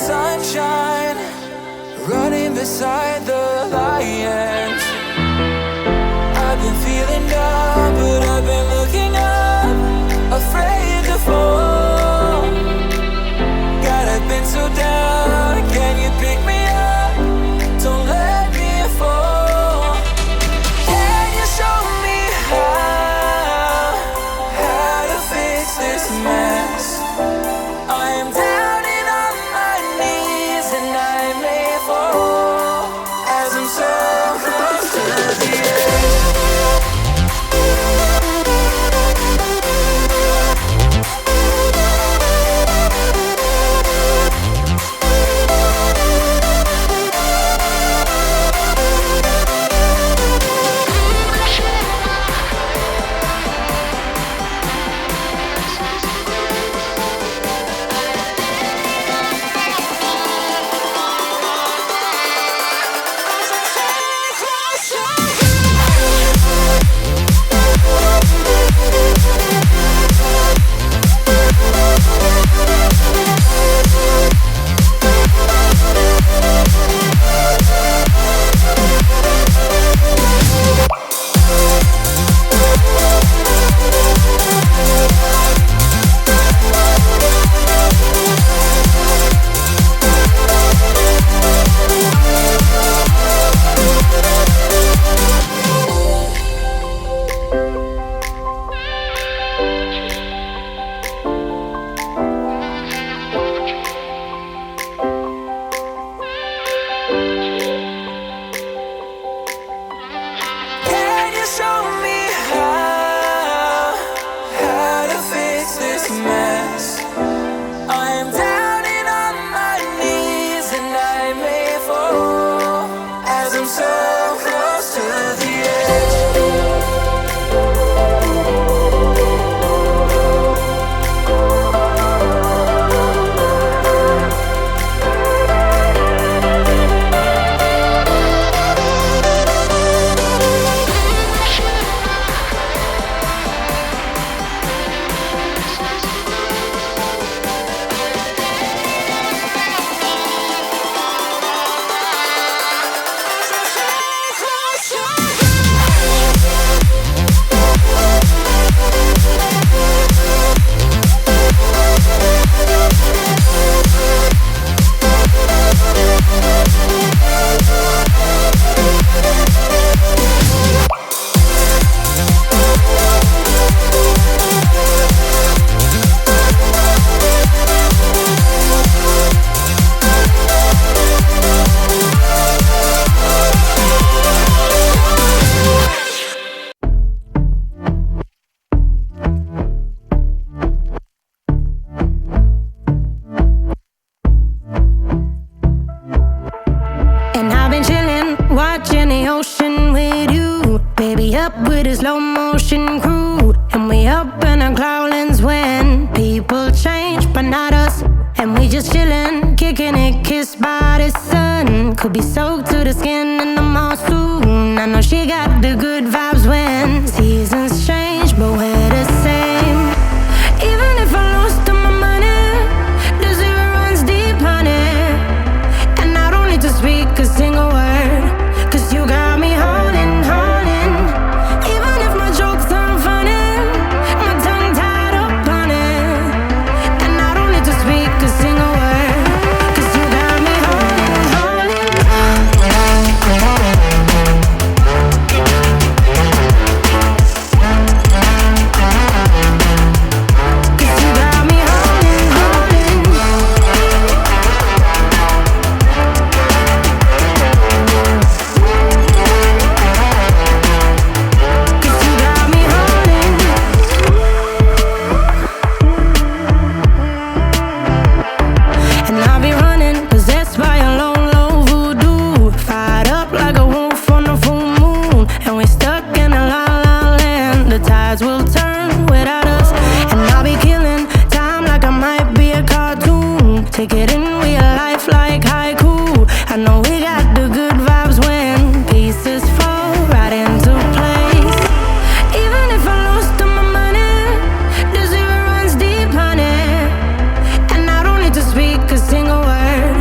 sunshine, running beside the lions. I've been feeling down, but I've been looking up, afraid to fall. God, I've been so down, can you pick me up? Don't let me fall. Can you show me how to fix this mess? I am down and on my knees, and I may fall as I'm so close to the edge. Watching the ocean with you, baby, up with a slow motion crew. And we up in our clouds when people change, but not us. And we just chillin', kicking it, kissed by the sun. Could be soaked to the skin in the mall soon. I know she got the good vibes when seasons change, but we're the same. Even if I lost all my money, the zero runs deep, honey. And I don't need to speak a single word, 'cause you got me holding, holding. Even if my jokes aren't funny, my tongue tied up on it. And I don't need to speak a single word, 'cause you got me holding, holding. 'Cause you got me holding, holding. 'Cause you got me holding. And I'll be running, possessed by a low, low voodoo. Fired up like a wolf on a full moon. And we stuck in a la la land. The tides will turn without us. And I'll be killing time like I might be a cartoon. Take it in real life like haiku. I know we got the good vibes when pieces fall right into place. Even if I lost all my money, the zero runs deep, honey. And I don't need to speak a single word,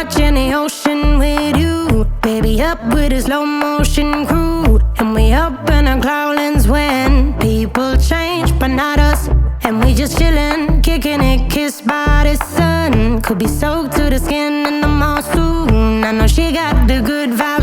watching the ocean with you. Baby, up with a slow motion crew. And we up in our clouds when people change, but not us. And we just chillin', kicking it, kissed by the sun. Could be soaked to the skin in the mall soon. I know she got the good vibe.